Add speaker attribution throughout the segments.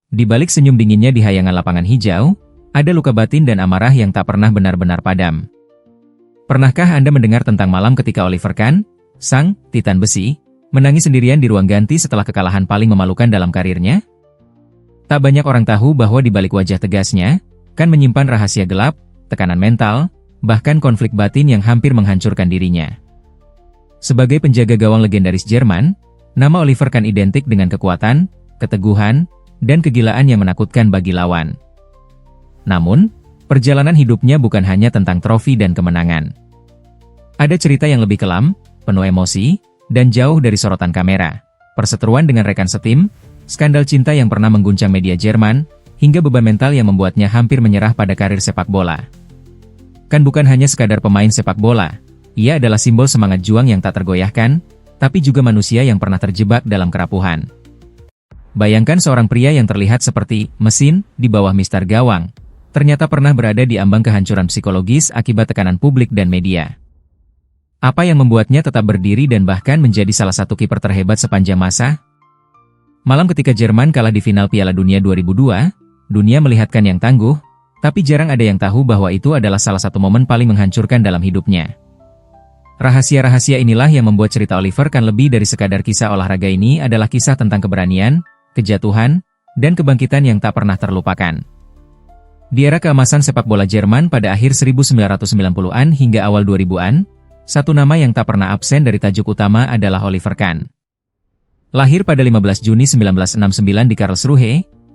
Speaker 1: Di balik senyum dinginnya di hayangan lapangan hijau, ada luka batin dan amarah yang tak pernah benar-benar padam. Pernahkah Anda mendengar tentang malam ketika Oliver Kahn, sang Titan Besi, menangis sendirian di ruang ganti setelah kekalahan paling memalukan dalam karirnya? Tak banyak orang tahu bahwa di balik wajah tegasnya, Kahn menyimpan rahasia gelap, tekanan mental, bahkan konflik batin yang hampir menghancurkan dirinya. Sebagai penjaga gawang legendaris Jerman, nama Oliver Kahn identik dengan kekuatan, keteguhan, dan kegilaan yang menakutkan bagi lawan. Namun, perjalanan hidupnya bukan hanya tentang trofi dan kemenangan. Ada cerita yang lebih kelam, penuh emosi, dan jauh dari sorotan kamera. Perseteruan dengan rekan setim, skandal cinta yang pernah mengguncang media Jerman, hingga beban mental yang membuatnya hampir menyerah pada karir sepak bola. Kahn bukan hanya sekadar pemain sepak bola, ia adalah simbol semangat juang yang tak tergoyahkan, tapi juga manusia yang pernah terjebak dalam kerapuhan. Bayangkan seorang pria yang terlihat seperti mesin di bawah mistar gawang, ternyata pernah berada di ambang kehancuran psikologis akibat tekanan publik dan media. Apa yang membuatnya tetap berdiri dan bahkan menjadi salah satu kiper terhebat sepanjang masa? Malam ketika Jerman kalah di final Piala Dunia 2002, dunia melihatkan yang tangguh, tapi jarang ada yang tahu bahwa itu adalah salah satu momen paling menghancurkan dalam hidupnya. Rahasia-rahasia inilah yang membuat cerita Oliver Kahn lebih dari sekadar kisah olahraga. Ini adalah kisah tentang keberanian, kejatuhan, dan kebangkitan yang tak pernah terlupakan. Di era keemasan sepak bola Jerman pada akhir 1990-an hingga awal 2000-an, satu nama yang tak pernah absen dari tajuk utama adalah Oliver Kahn. Lahir pada 15 Juni 1969 di Karlsruhe,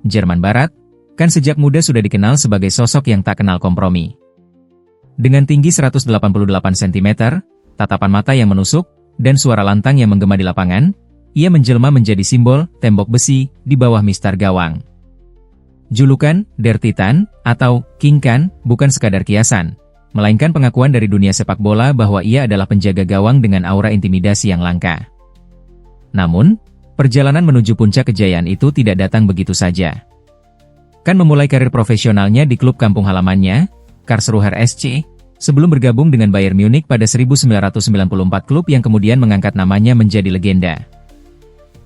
Speaker 1: Jerman Barat, Kahn sejak muda sudah dikenal sebagai sosok yang tak kenal kompromi. Dengan tinggi 188 cm, tatapan mata yang menusuk, dan suara lantang yang menggema di lapangan, ia menjelma menjadi simbol tembok besi di bawah mistar gawang. Julukan Der Titan atau King Kahn bukan sekadar kiasan, melainkan pengakuan dari dunia sepak bola bahwa ia adalah penjaga gawang dengan aura intimidasi yang langka. Namun, perjalanan menuju puncak kejayaan itu tidak datang begitu saja. Kahn memulai karir profesionalnya di klub kampung halamannya, Karlsruher SC, sebelum bergabung dengan Bayern Munich pada 1994, klub yang kemudian mengangkat namanya menjadi legenda.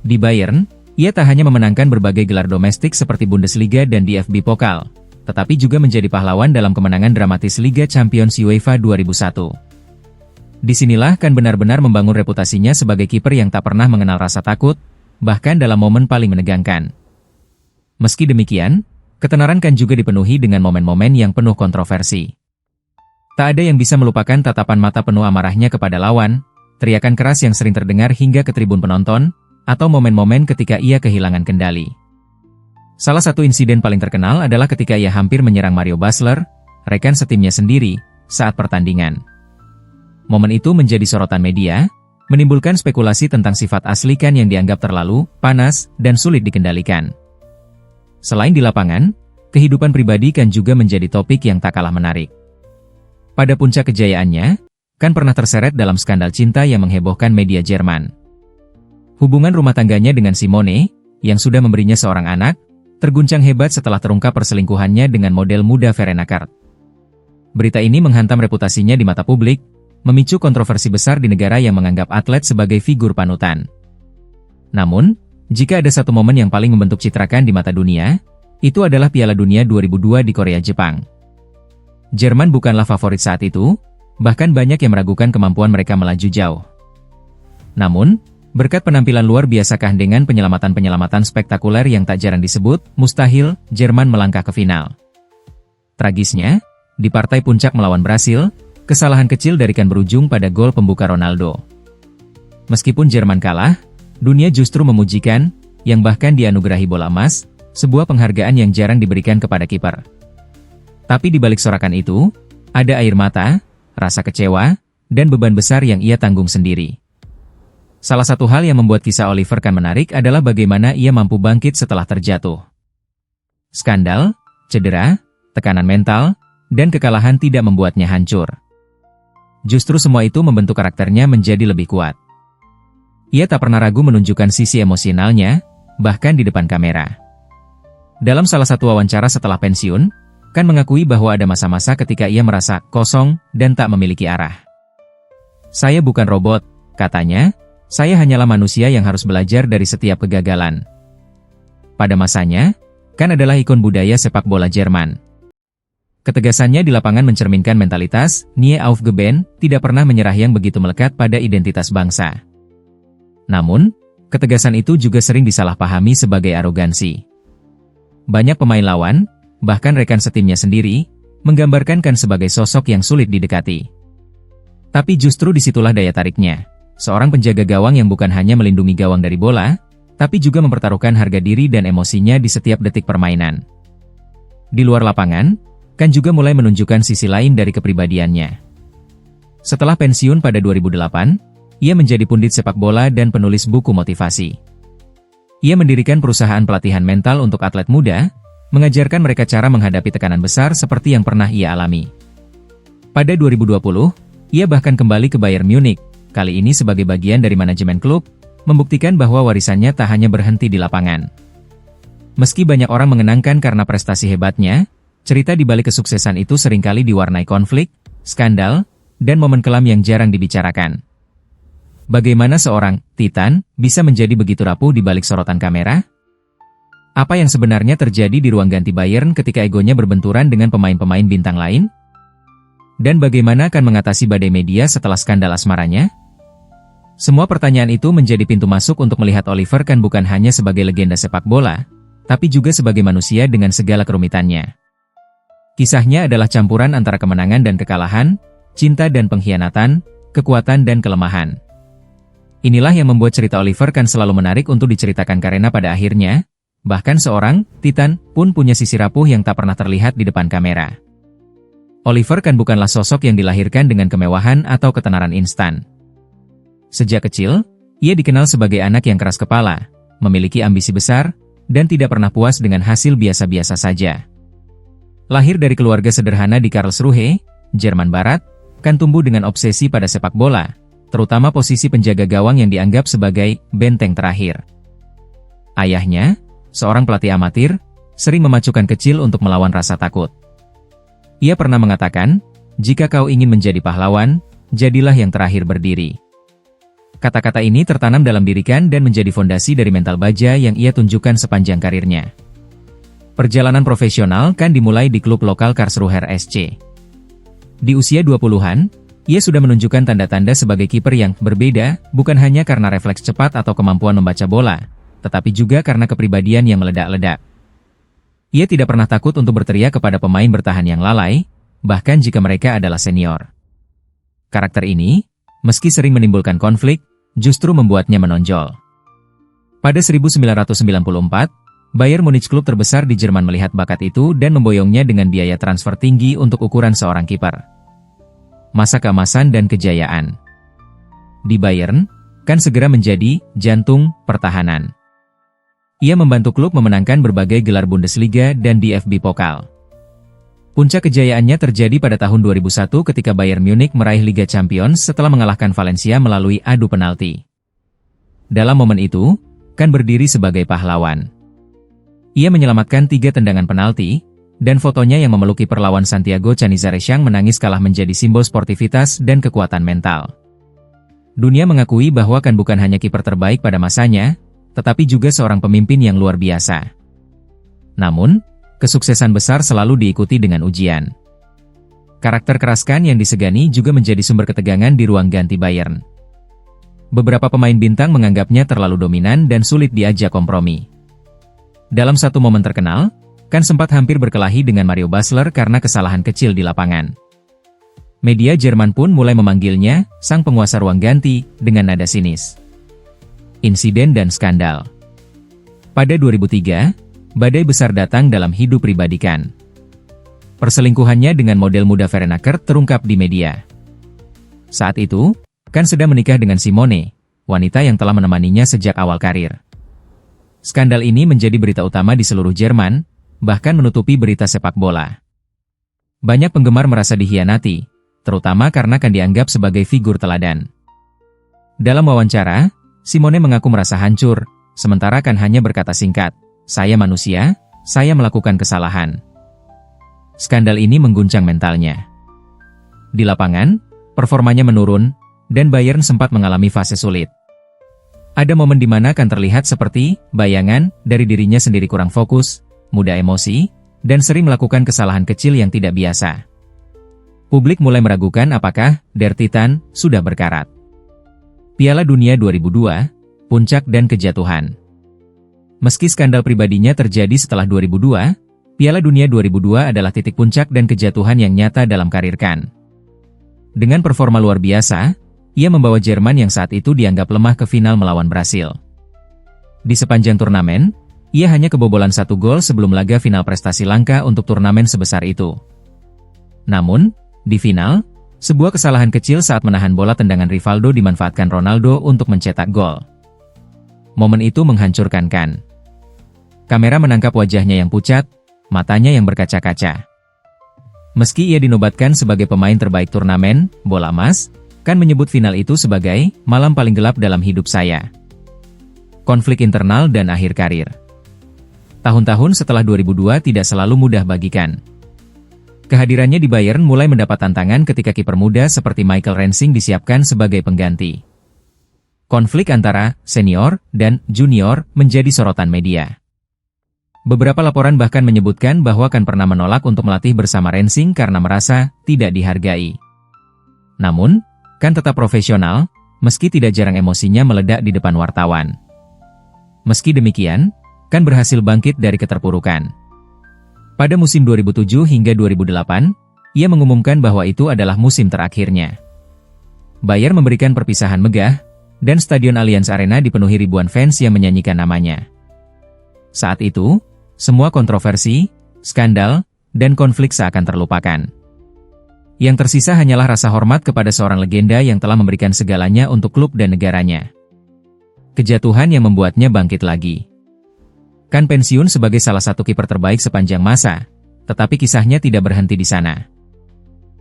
Speaker 1: Di Bayern, ia tak hanya memenangkan berbagai gelar domestik seperti Bundesliga dan DFB Pokal, tetapi juga menjadi pahlawan dalam kemenangan dramatis Liga Champions UEFA 2001. Disinilah Kahn benar-benar membangun reputasinya sebagai kiper yang tak pernah mengenal rasa takut, bahkan dalam momen paling menegangkan. Meski demikian, ketenaran Kahn juga dipenuhi dengan momen-momen yang penuh kontroversi. Tak ada yang bisa melupakan tatapan mata penuh amarahnya kepada lawan, teriakan keras yang sering terdengar hingga ke tribun penonton, atau momen-momen ketika ia kehilangan kendali. Salah satu insiden paling terkenal adalah ketika ia hampir menyerang Mario Basler, rekan setimnya sendiri, saat pertandingan. Momen itu menjadi sorotan media, menimbulkan spekulasi tentang sifat asli Kahn yang dianggap terlalu panas dan sulit dikendalikan. Selain di lapangan, kehidupan pribadi Kahn juga menjadi topik yang tak kalah menarik. Pada puncak kejayaannya, Kahn pernah terseret dalam skandal cinta yang menghebohkan media Jerman. Hubungan rumah tangganya dengan Simone, yang sudah memberinya seorang anak, terguncang hebat setelah terungkap perselingkuhannya dengan model muda Verena Kart. Berita ini menghantam reputasinya di mata publik, memicu kontroversi besar di negara yang menganggap atlet sebagai figur panutan. Namun, jika ada satu momen yang paling membentuk citra Kahn di mata dunia, itu adalah Piala Dunia 2002 di Korea Jepang. Jerman bukanlah favorit saat itu, bahkan banyak yang meragukan kemampuan mereka melaju jauh. Namun, berkat penampilan luar biasa Kahn dengan penyelamatan-penyelamatan spektakuler yang tak jarang disebut mustahil, Jerman melangkah ke final. Tragisnya, di partai puncak melawan Brasil, kesalahan kecil dari Kahn berujung pada gol pembuka Ronaldo. Meskipun Jerman kalah, dunia justru memuji Kahn, yang bahkan dianugerahi bola emas, sebuah penghargaan yang jarang diberikan kepada kiper. Tapi di balik sorakan itu, ada air mata, rasa kecewa, dan beban besar yang ia tanggung sendiri. Salah satu hal yang membuat kisah Oliver Kahn menarik adalah bagaimana ia mampu bangkit setelah terjatuh. Skandal, cedera, tekanan mental, dan kekalahan tidak membuatnya hancur. Justru semua itu membentuk karakternya menjadi lebih kuat. Ia tak pernah ragu menunjukkan sisi emosionalnya, bahkan di depan kamera. Dalam salah satu wawancara setelah pensiun, Kahn mengakui bahwa ada masa-masa ketika ia merasa kosong dan tak memiliki arah. "Saya bukan robot," katanya, "saya hanyalah manusia yang harus belajar dari setiap kegagalan." Pada masanya, Kan adalah ikon budaya sepak bola Jerman. Ketegasannya di lapangan mencerminkan mentalitas Nie aufgeben, tidak pernah menyerah yang begitu melekat pada identitas bangsa. Namun, ketegasan itu juga sering disalahpahami sebagai arogansi. Banyak pemain lawan, bahkan rekan setimnya sendiri, menggambarkan Kan sebagai sosok yang sulit didekati. Tapi justru disitulah daya tariknya. Seorang penjaga gawang yang bukan hanya melindungi gawang dari bola, tapi juga mempertaruhkan harga diri dan emosinya di setiap detik permainan. Di luar lapangan, Kan juga mulai menunjukkan sisi lain dari kepribadiannya. Setelah pensiun pada 2008, ia menjadi pundit sepak bola dan penulis buku motivasi. Ia mendirikan perusahaan pelatihan mental untuk atlet muda, mengajarkan mereka cara menghadapi tekanan besar seperti yang pernah ia alami. Pada 2020, ia bahkan kembali ke Bayern Munich, kali ini sebagai bagian dari manajemen klub, membuktikan bahwa warisannya tak hanya berhenti di lapangan. Meski banyak orang mengenangkan karena prestasi hebatnya, cerita di balik kesuksesan itu seringkali diwarnai konflik, skandal, dan momen kelam yang jarang dibicarakan. Bagaimana seorang Titan bisa menjadi begitu rapuh di balik sorotan kamera? Apa yang sebenarnya terjadi di ruang ganti Bayern ketika egonya berbenturan dengan pemain-pemain bintang lain? Dan bagaimana Kan mengatasi badai media setelah skandal asmaranya? Semua pertanyaan itu menjadi pintu masuk untuk melihat Oliver Kan bukan hanya sebagai legenda sepak bola, tapi juga sebagai manusia dengan segala kerumitannya. Kisahnya adalah campuran antara kemenangan dan kekalahan, cinta dan pengkhianatan, kekuatan dan kelemahan. Inilah yang membuat cerita Oliver Kan selalu menarik untuk diceritakan karena pada akhirnya, bahkan seorang Titan pun punya sisi rapuh yang tak pernah terlihat di depan kamera. Oliver Kan bukanlah sosok yang dilahirkan dengan kemewahan atau ketenaran instan. Sejak kecil, ia dikenal sebagai anak yang keras kepala, memiliki ambisi besar, dan tidak pernah puas dengan hasil biasa-biasa saja. Lahir dari keluarga sederhana di Karlsruhe, Jerman Barat, Kan tumbuh dengan obsesi pada sepak bola, terutama posisi penjaga gawang yang dianggap sebagai benteng terakhir. Ayahnya, seorang pelatih amatir, sering memacukan kecil untuk melawan rasa takut. Ia pernah mengatakan, "Jika kau ingin menjadi pahlawan, jadilah yang terakhir berdiri." Kata-kata ini tertanam dalam diri Kan dan menjadi fondasi dari mental baja yang ia tunjukkan sepanjang karirnya. Perjalanan profesional Kan dimulai di klub lokal Karlsruher SC. Di usia 20-an, ia sudah menunjukkan tanda-tanda sebagai kiper yang berbeda, bukan hanya karena refleks cepat atau kemampuan membaca bola, tetapi juga karena kepribadian yang meledak-ledak. Ia tidak pernah takut untuk berteriak kepada pemain bertahan yang lalai, bahkan jika mereka adalah senior. Karakter ini, meski sering menimbulkan konflik, justru membuatnya menonjol. Pada 1994, Bayern Munich klub terbesar di Jerman melihat bakat itu dan memboyongnya dengan biaya transfer tinggi untuk ukuran seorang kiper. Masa keemasan dan kejayaan. Di Bayern, Kan segera menjadi jantung pertahanan. Ia membantu klub memenangkan berbagai gelar Bundesliga dan DFB Pokal. Puncak kejayaannya terjadi pada tahun 2001 ketika Bayern Munich meraih Liga Champions setelah mengalahkan Valencia melalui adu penalti. Dalam momen itu, Kan berdiri sebagai pahlawan. Ia menyelamatkan 3 tendangan penalti, dan fotonya yang memeluk kiper lawan Santiago Canizares yang menangis kalah menjadi simbol sportivitas dan kekuatan mental. Dunia mengakui bahwa Kan bukan hanya kiper terbaik pada masanya, tetapi juga seorang pemimpin yang luar biasa. Namun, kesuksesan besar selalu diikuti dengan ujian. Karakter keras Kan yang disegani juga menjadi sumber ketegangan di ruang ganti Bayern. Beberapa pemain bintang menganggapnya terlalu dominan dan sulit diajak kompromi. Dalam satu momen terkenal, Kan sempat hampir berkelahi dengan Mario Basler karena kesalahan kecil di lapangan. Media Jerman pun mulai memanggilnya sang penguasa ruang ganti dengan nada sinis. Insiden dan skandal. Pada 2003, badai besar datang dalam hidup pribadi Kan. Perselingkuhannya dengan model muda Verena Kehrt terungkap di media. Saat itu, Kan sedang menikah dengan Simone, wanita yang telah menemaninya sejak awal karir. Skandal ini menjadi berita utama di seluruh Jerman, bahkan menutupi berita sepak bola. Banyak penggemar merasa dikhianati, terutama karena Kan dianggap sebagai figur teladan. Dalam wawancara, Simone mengaku merasa hancur, sementara Kan hanya berkata singkat, "Saya manusia, saya melakukan kesalahan." Skandal ini mengguncang mentalnya. Di lapangan, performanya menurun, dan Bayern sempat mengalami fase sulit. Ada momen di mana Kan terlihat seperti bayangan dari dirinya sendiri kurang fokus, mudah emosi, dan sering melakukan kesalahan kecil yang tidak biasa. Publik mulai meragukan apakah Der Titan sudah berkarat. Piala Dunia 2002, puncak dan kejatuhan. Meski skandal pribadinya terjadi setelah 2002, Piala Dunia 2002 adalah titik puncak dan kejatuhan yang nyata dalam karir Kan. Dengan performa luar biasa, ia membawa Jerman yang saat itu dianggap lemah ke final melawan Brasil. Di sepanjang turnamen, ia hanya kebobolan 1 gol sebelum laga final, prestasi langka untuk turnamen sebesar itu. Namun, di final, sebuah kesalahan kecil saat menahan bola tendangan Rivaldo dimanfaatkan Ronaldo untuk mencetak gol. Momen itu menghancurkan Kan. Kamera menangkap wajahnya yang pucat, matanya yang berkaca-kaca. Meski ia dinobatkan sebagai pemain terbaik turnamen bola emas, Kan menyebut final itu sebagai malam paling gelap dalam hidup saya. Konflik internal dan akhir karir. Tahun-tahun setelah 2002 tidak selalu mudah bagi Kan. Kehadirannya di Bayern mulai mendapat tantangan ketika kiper muda seperti Michael Rensing disiapkan sebagai pengganti. Konflik antara senior dan junior menjadi sorotan media. Beberapa laporan bahkan menyebutkan bahwa Kan pernah menolak untuk melatih bersama Rensing karena merasa tidak dihargai. Namun, Kan tetap profesional, meski tidak jarang emosinya meledak di depan wartawan. Meski demikian, Kan berhasil bangkit dari keterpurukan. Pada musim 2007 hingga 2008, ia mengumumkan bahwa itu adalah musim terakhirnya. Bayern memberikan perpisahan megah, dan Stadion Allianz Arena dipenuhi ribuan fans yang menyanyikan namanya. Saat itu, semua kontroversi, skandal, dan konflik seakan terlupakan. Yang tersisa hanyalah rasa hormat kepada seorang legenda yang telah memberikan segalanya untuk klub dan negaranya. Kejatuhan yang membuatnya bangkit lagi. Kan pensiun sebagai salah satu kiper terbaik sepanjang masa, tetapi kisahnya tidak berhenti di sana.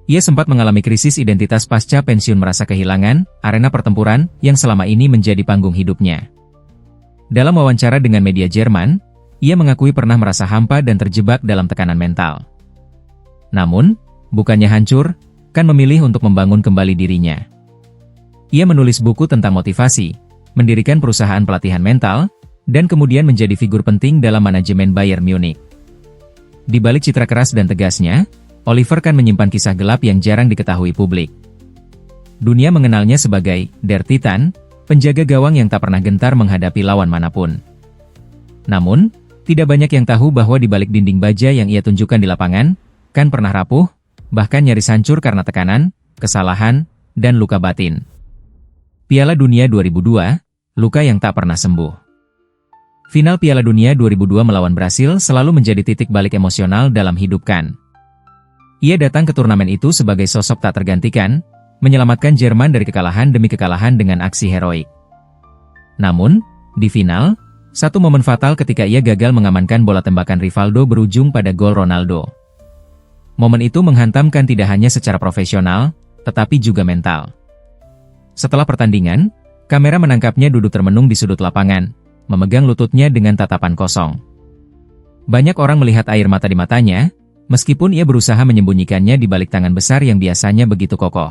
Speaker 1: Ia sempat mengalami krisis identitas pasca pensiun, merasa kehilangan arena pertempuran yang selama ini menjadi panggung hidupnya. Dalam wawancara dengan media Jerman, ia mengakui pernah merasa hampa dan terjebak dalam tekanan mental. Namun, bukannya hancur, Kan memilih untuk membangun kembali dirinya. Ia menulis buku tentang motivasi, mendirikan perusahaan pelatihan mental, dan kemudian menjadi figur penting dalam manajemen Bayern Munich. Di balik citra keras dan tegasnya, Oliver Kan menyimpan kisah gelap yang jarang diketahui publik. Dunia mengenalnya sebagai Der Titan, penjaga gawang yang tak pernah gentar menghadapi lawan manapun. Namun, tidak banyak yang tahu bahwa di balik dinding baja yang ia tunjukkan di lapangan, Kan pernah rapuh, bahkan nyaris hancur karena tekanan, kesalahan, dan luka batin. Piala Dunia 2002, luka yang tak pernah sembuh. Final Piala Dunia 2002 melawan Brasil selalu menjadi titik balik emosional dalam hidup Kan. Ia datang ke turnamen itu sebagai sosok tak tergantikan, menyelamatkan Jerman dari kekalahan demi kekalahan dengan aksi heroik. Namun, di final, satu momen fatal ketika ia gagal mengamankan bola tembakan Rivaldo berujung pada gol Ronaldo. Momen itu menghantam Kan tidak hanya secara profesional, tetapi juga mental. Setelah pertandingan, kamera menangkapnya duduk termenung di sudut lapangan, memegang lututnya dengan tatapan kosong. Banyak orang melihat air mata di matanya, meskipun ia berusaha menyembunyikannya di balik tangan besar yang biasanya begitu kokoh.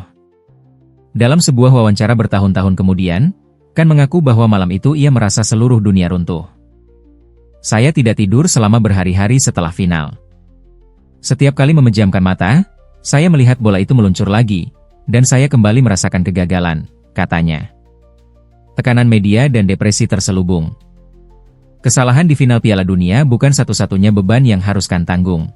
Speaker 1: Dalam sebuah wawancara bertahun-tahun kemudian, Kan mengaku bahwa malam itu ia merasa seluruh dunia runtuh. Saya tidak tidur selama berhari-hari setelah final. Setiap kali memejamkan mata, saya melihat bola itu meluncur lagi, dan saya kembali merasakan kegagalan, katanya. Tekanan media dan depresi terselubung. Kesalahan di final Piala Dunia bukan satu-satunya beban yang harus Kan tanggung.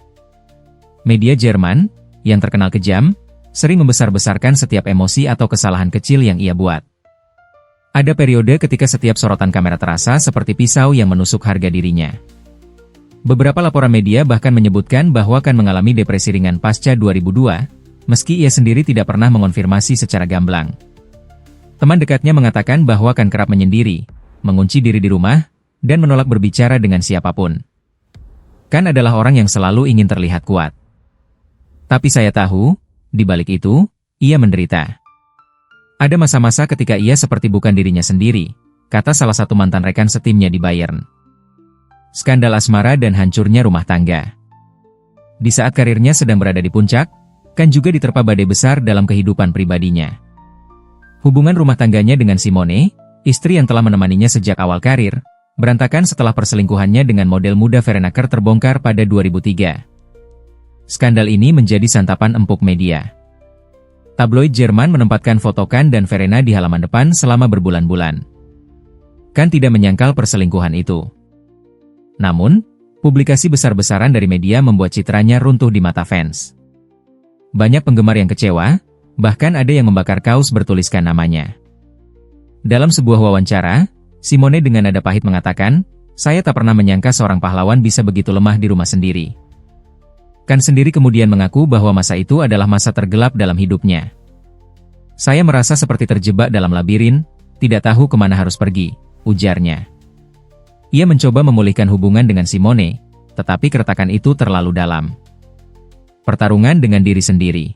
Speaker 1: Media Jerman, yang terkenal kejam, sering membesar-besarkan setiap emosi atau kesalahan kecil yang ia buat. Ada periode ketika setiap sorotan kamera terasa seperti pisau yang menusuk harga dirinya. Beberapa laporan media bahkan menyebutkan bahwa Kan mengalami depresi ringan pasca 2002, meski ia sendiri tidak pernah mengonfirmasi secara gamblang. Teman dekatnya mengatakan bahwa Kan kerap menyendiri, mengunci diri di rumah, dan menolak berbicara dengan siapapun. Kan adalah orang yang selalu ingin terlihat kuat. Tapi saya tahu, di balik itu, ia menderita. Ada masa-masa ketika ia seperti bukan dirinya sendiri, kata salah satu mantan rekan setimnya di Bayern. Skandal asmara dan hancurnya rumah tangga. Di saat karirnya sedang berada di puncak, Kan juga diterpa badai besar dalam kehidupan pribadinya. Hubungan rumah tangganya dengan Simone, istri yang telah menemaninya sejak awal karir, Berantakan setelah perselingkuhannya dengan model muda Verenaker terbongkar pada 2003. Skandal ini menjadi santapan empuk media. Tabloid Jerman menempatkan foto Kahn dan Verena di halaman depan selama berbulan-bulan. Kahn tidak menyangkal perselingkuhan itu. Namun, publikasi besar-besaran dari media membuat citranya runtuh di mata fans. Banyak penggemar yang kecewa, bahkan ada yang membakar kaos bertuliskan namanya. Dalam sebuah wawancara, Simone dengan nada pahit mengatakan, "Saya tak pernah menyangka seorang pahlawan bisa begitu lemah di rumah sendiri." Kahn sendiri kemudian mengaku bahwa masa itu adalah masa tergelap dalam hidupnya. "Saya merasa seperti terjebak dalam labirin, tidak tahu kemana harus pergi," ujarnya. Ia mencoba memulihkan hubungan dengan Simone, tetapi keretakan itu terlalu dalam. Pertarungan dengan diri sendiri.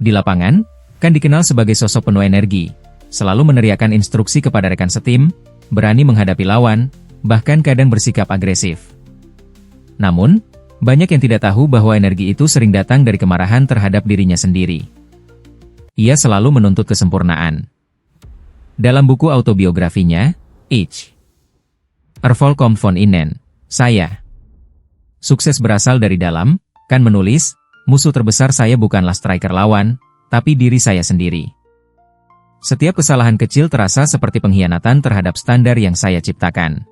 Speaker 1: Di lapangan, Kahn dikenal sebagai sosok penuh energi, selalu meneriakkan instruksi kepada rekan setim, berani menghadapi lawan, bahkan kadang bersikap agresif. Namun, banyak yang tidak tahu bahwa energi itu sering datang dari kemarahan terhadap dirinya sendiri. Ia selalu menuntut kesempurnaan. Dalam buku autobiografinya, Ich Erfolg kommt von innen, saya. Sukses berasal dari dalam, Kahn menulis, musuh terbesar saya bukanlah striker lawan, tapi diri saya sendiri. Setiap kesalahan kecil terasa seperti pengkhianatan terhadap standar yang saya ciptakan.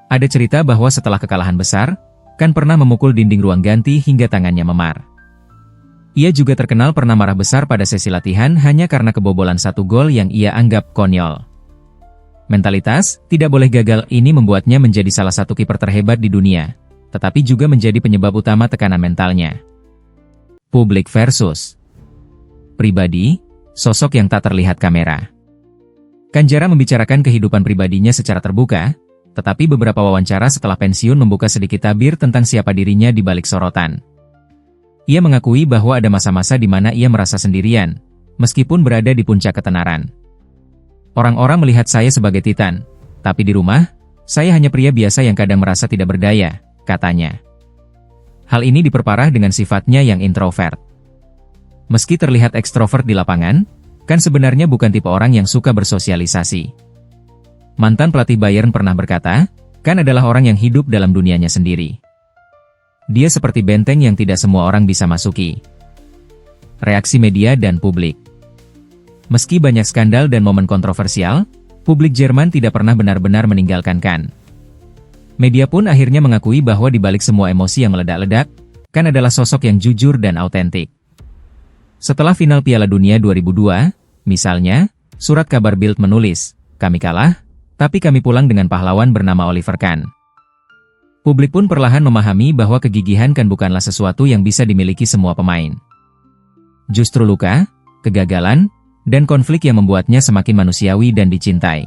Speaker 1: Ada cerita bahwa setelah kekalahan besar, Kahn pernah memukul dinding ruang ganti hingga tangannya memar. Ia juga terkenal pernah marah besar pada sesi latihan hanya karena kebobolan satu gol yang ia anggap konyol. Mentalitas, tidak boleh gagal ini membuatnya menjadi salah satu kiper terhebat di dunia, tetapi juga menjadi penyebab utama tekanan mentalnya. Publik versus pribadi, sosok yang tak terlihat kamera. Kahn jarang membicarakan kehidupan pribadinya secara terbuka, tetapi beberapa wawancara setelah pensiun membuka sedikit tabir tentang siapa dirinya di balik sorotan. Ia mengakui bahwa ada masa-masa di mana ia merasa sendirian, meskipun berada di puncak ketenaran. "Orang-orang melihat saya sebagai titan, tapi di rumah, saya hanya pria biasa yang kadang merasa tidak berdaya," katanya. Hal ini diperparah dengan sifatnya yang introvert. Meski terlihat ekstrovert di lapangan, Kahn sebenarnya bukan tipe orang yang suka bersosialisasi. Mantan pelatih Bayern pernah berkata, Kahn adalah orang yang hidup dalam dunianya sendiri. Dia seperti benteng yang tidak semua orang bisa masuki. Reaksi media dan publik. Meski banyak skandal dan momen kontroversial, publik Jerman tidak pernah benar-benar meninggalkan Kahn. Media pun akhirnya mengakui bahwa di balik semua emosi yang meledak-ledak, Kahn adalah sosok yang jujur dan autentik. Setelah final Piala Dunia 2002, misalnya, surat kabar Bild menulis, "Kami kalah, tapi kami pulang dengan pahlawan bernama Oliver Kahn." Publik pun perlahan memahami bahwa kegigihan Kahn bukanlah sesuatu yang bisa dimiliki semua pemain. Justru luka, kegagalan, dan konflik yang membuatnya semakin manusiawi dan dicintai.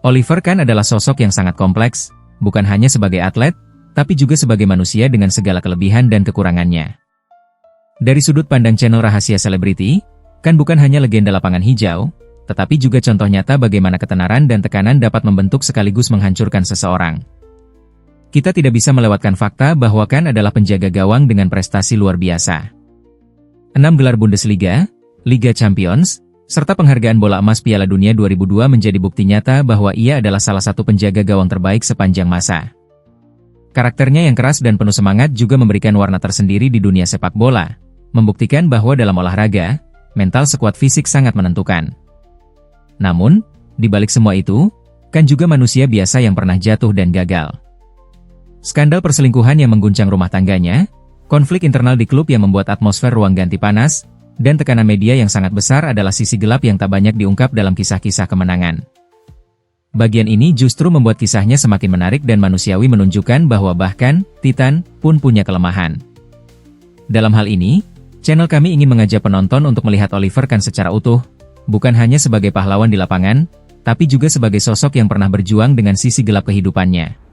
Speaker 1: Oliver Kahn adalah sosok yang sangat kompleks, bukan hanya sebagai atlet, tapi juga sebagai manusia dengan segala kelebihan dan kekurangannya. Dari sudut pandang channel Rahasia Selebriti, Kahn bukan hanya legenda lapangan hijau, tetapi juga contoh nyata bagaimana ketenaran dan tekanan dapat membentuk sekaligus menghancurkan seseorang. Kita tidak bisa melewatkan fakta bahwa Kahn adalah penjaga gawang dengan prestasi luar biasa. 6 gelar Bundesliga, Liga Champions, serta penghargaan bola emas Piala Dunia 2002 menjadi bukti nyata bahwa ia adalah salah satu penjaga gawang terbaik sepanjang masa. Karakternya yang keras dan penuh semangat juga memberikan warna tersendiri di dunia sepak bola, membuktikan bahwa dalam olahraga, mental sekuat fisik sangat menentukan. Namun, di balik semua itu, Kahn juga manusia biasa yang pernah jatuh dan gagal. Skandal perselingkuhan yang mengguncang rumah tangganya, konflik internal di klub yang membuat atmosfer ruang ganti panas, dan tekanan media yang sangat besar adalah sisi gelap yang tak banyak diungkap dalam kisah-kisah kemenangan. Bagian ini justru membuat kisahnya semakin menarik dan manusiawi, menunjukkan bahwa bahkan Titan pun punya kelemahan. Dalam hal ini, channel kami ingin mengajak penonton untuk melihat Oliver Kahn secara utuh, bukan hanya sebagai pahlawan di lapangan, tapi juga sebagai sosok yang pernah berjuang dengan sisi gelap kehidupannya.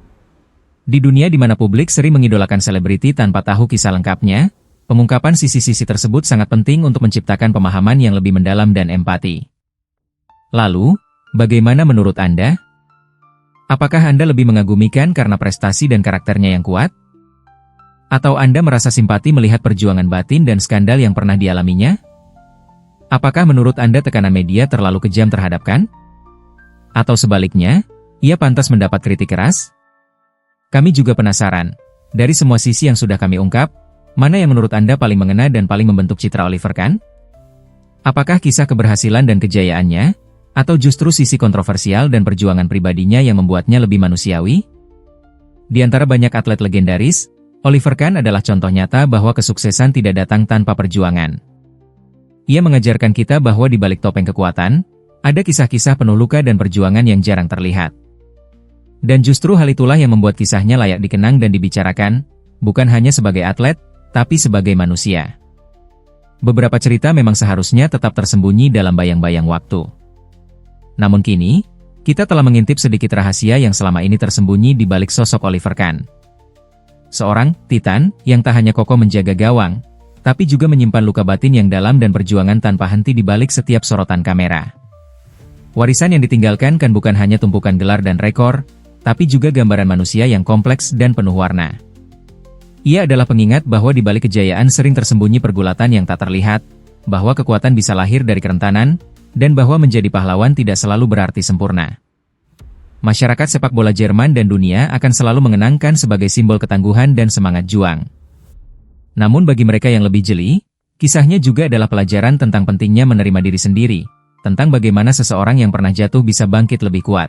Speaker 1: Di dunia di mana publik sering mengidolakan selebriti tanpa tahu kisah lengkapnya, pengungkapan sisi-sisi tersebut sangat penting untuk menciptakan pemahaman yang lebih mendalam dan empati. Lalu, bagaimana menurut Anda? Apakah Anda lebih mengagumi Kahn karena prestasi dan karakternya yang kuat? Atau Anda merasa simpati melihat perjuangan batin dan skandal yang pernah dialaminya? Apakah menurut Anda tekanan media terlalu kejam terhadap Kahn? Atau sebaliknya, Ia pantas mendapat kritik keras? Kami juga penasaran, dari semua sisi yang sudah kami ungkap, mana yang menurut Anda paling mengena dan paling membentuk citra Oliver Kahn? Apakah kisah keberhasilan dan kejayaannya, atau justru sisi kontroversial dan perjuangan pribadinya yang membuatnya lebih manusiawi? Di antara banyak atlet legendaris, Oliver Kahn adalah contoh nyata bahwa kesuksesan tidak datang tanpa perjuangan. Ia mengajarkan kita bahwa di balik topeng kekuatan, ada kisah-kisah penuh luka dan perjuangan yang jarang terlihat. Dan justru hal itulah yang membuat kisahnya layak dikenang dan dibicarakan, bukan hanya sebagai atlet, tapi sebagai manusia. Beberapa cerita memang seharusnya tetap tersembunyi dalam bayang-bayang waktu. Namun kini, kita telah mengintip sedikit rahasia yang selama ini tersembunyi di balik sosok Oliver Kahn. Seorang Titan yang tak hanya kokoh menjaga gawang, tapi juga menyimpan luka batin yang dalam dan perjuangan tanpa henti di balik setiap sorotan kamera. Warisan yang ditinggalkan kan bukan hanya tumpukan gelar dan rekor, tapi juga gambaran manusia yang kompleks dan penuh warna. Ia adalah pengingat bahwa di balik kejayaan sering tersembunyi pergulatan yang tak terlihat, bahwa kekuatan bisa lahir dari kerentanan, dan bahwa menjadi pahlawan tidak selalu berarti sempurna. Masyarakat sepak bola Jerman dan dunia akan selalu mengenangkan sebagai simbol ketangguhan dan semangat juang. Namun bagi mereka yang lebih jeli, kisahnya juga adalah pelajaran tentang pentingnya menerima diri sendiri, tentang bagaimana seseorang yang pernah jatuh bisa bangkit lebih kuat.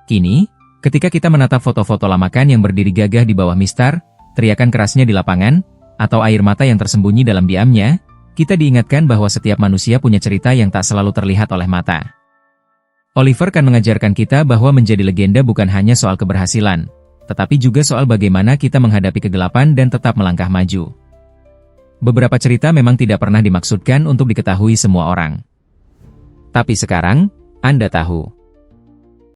Speaker 1: Kini, ketika kita menatap foto-foto lama Kahn yang berdiri gagah di bawah mistar, teriakan kerasnya di lapangan, atau air mata yang tersembunyi dalam diamnya, kita diingatkan bahwa setiap manusia punya cerita yang tak selalu terlihat oleh mata. Oliver Kahn mengajarkan kita bahwa menjadi legenda bukan hanya soal keberhasilan, tetapi juga soal bagaimana kita menghadapi kegelapan dan tetap melangkah maju. Beberapa cerita memang tidak pernah dimaksudkan untuk diketahui semua orang. Tapi sekarang, Anda tahu.